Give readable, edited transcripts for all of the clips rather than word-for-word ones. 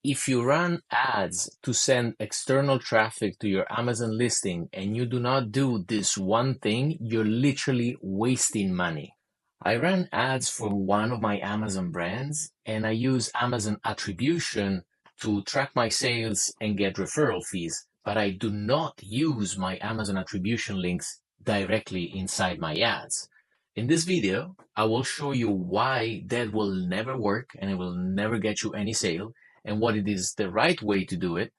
If you run ads to send external traffic to your Amazon listing and you do not do this one thing, you're literally wasting money. I run ads for one of my Amazon brands and I use Amazon Attribution to track my sales and get referral fees, but I do not use my Amazon Attribution links directly inside my ads. In this video, I will show you why that will never work and it will never get you any sale, and what it is the right way to do it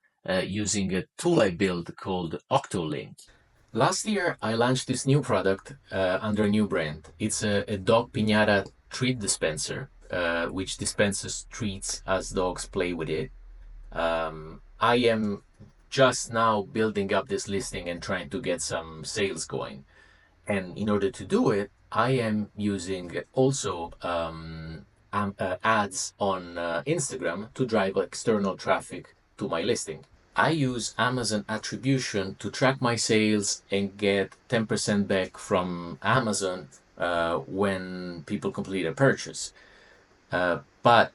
using a tool I built called OctoLink. Last year, I launched this new product under a new brand. It's a dog piñata treat dispenser, which dispenses treats as dogs play with it. I am just now building up this listing and trying to get some sales going. And in order to do it, I am using also ads on Instagram to drive external traffic to my listing. I use Amazon Attribution to track my sales and get 10% back from Amazon when people complete a purchase. But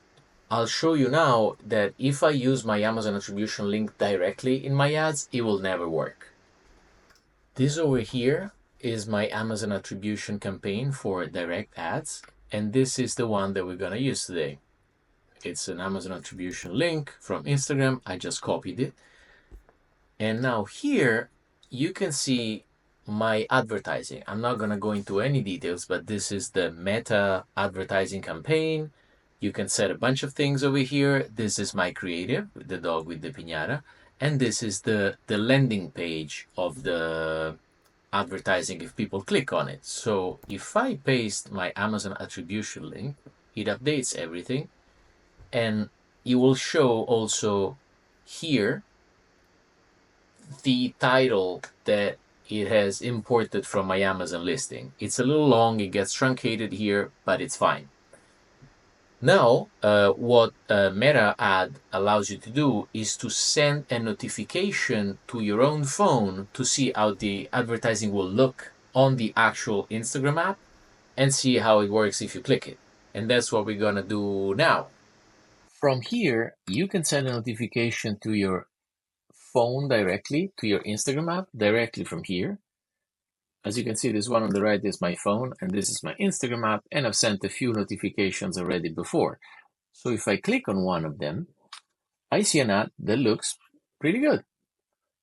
I'll show you now that if I use my Amazon Attribution link directly in my ads, it will never work. This over here is my Amazon Attribution campaign for direct ads, and this is the one that we're going to use today. It's an Amazon Attribution link from Instagram. I just copied it. And now here you can see my advertising. I'm not going to go into any details, but this is the Meta advertising campaign. You can set a bunch of things over here. This is my creative, the dog with the piñata. And this is the landing page of the advertising if people click on it. So if I paste my Amazon Attribution link, it updates everything. And it will show also here the title that it has imported from my Amazon listing. It's a little long, it gets truncated here, but it's fine. Now, what Meta Ad allows you to do is to send a notification to your own phone to see how the advertising will look on the actual Instagram app and see how it works if you click it. And that's what we're gonna do now. From here, you can send a notification to your phone directly, to your Instagram app, directly from here. As you can see, this one on the right is my phone, and this is my Instagram app, and I've sent a few notifications already before. So if I click on one of them, I see an ad that looks pretty good.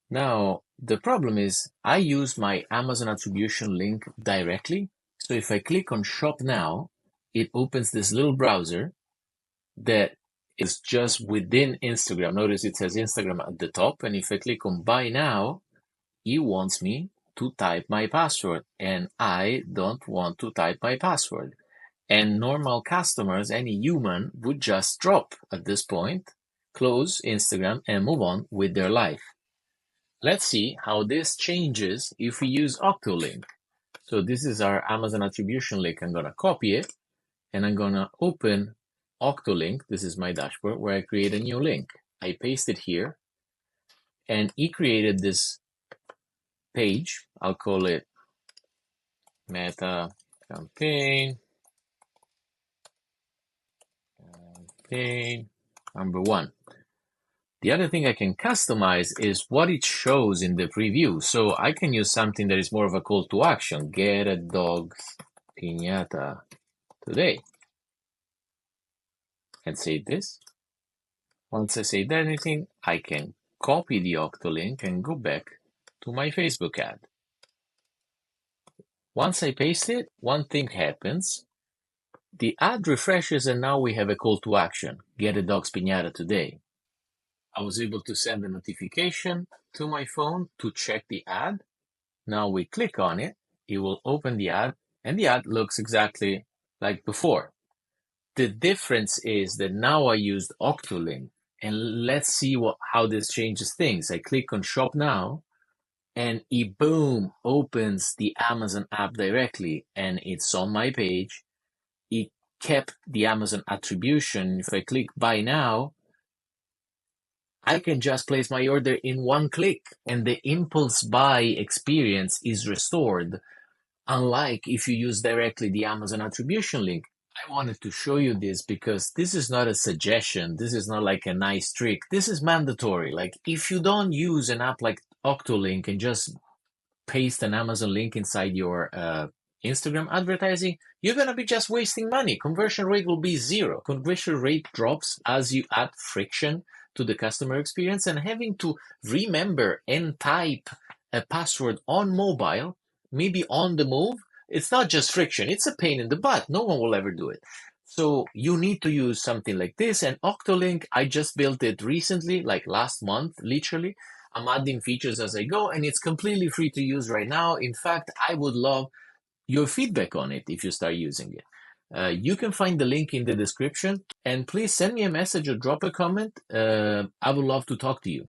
Now, the problem is I use my Amazon Attribution link directly. So if I click on Shop Now, it opens this little browser that is just within Instagram. Notice it says Instagram at the top, and if I click on Buy Now, it wants me to type my password, and I don't want to type my password. And normal customers, any human, would just drop at this point, close Instagram, and move on with their life. Let's see how this changes if we use OctoLink. So this is our Amazon Attribution link. I'm going to copy it, and I'm going to open OctoLink. This is my dashboard where I create a new link. I paste it here, and he created this page. I'll call it Meta Campaign number 1. The other thing I can customize is what it shows in the preview. So I can use something that is more of a call to action. Get a dog's piñata today. And save this. Once I save anything, I can copy the OctoLink and go back to my Facebook ad. Once I paste it, one thing happens. The ad refreshes and now we have a call to action. Get a dog's piñata today. I was able to send a notification to my phone to check the ad. Now we click on it, it will open the ad, and the ad looks exactly like before. The difference is that now I used OctoLink, and let's see how this changes things. I click on Shop Now, and it boom opens the Amazon app directly, and it's on my page. It kept the Amazon attribution. If I click Buy Now, I can just place my order in one click, and the impulse buy experience is restored. Unlike if you use directly the Amazon attribution link, I wanted to show you this because this is not a suggestion. This is not like a nice trick. This is mandatory. Like if you don't use an app like OctoLink and just paste an Amazon link inside your Instagram advertising, you're going to be just wasting money. Conversion rate will be zero. Conversion rate drops as you add friction to the customer experience, and having to remember and type a password on mobile, maybe on the move, it's not just friction, it's a pain in the butt. No one will ever do it. So you need to use something like this. And OctoLink, I just built it recently, like last month, literally. I'm adding features as I go, and it's completely free to use right now. In fact, I would love your feedback on it if you start using it. You can find the link in the description, and please send me a message or drop a comment. I would love to talk to you.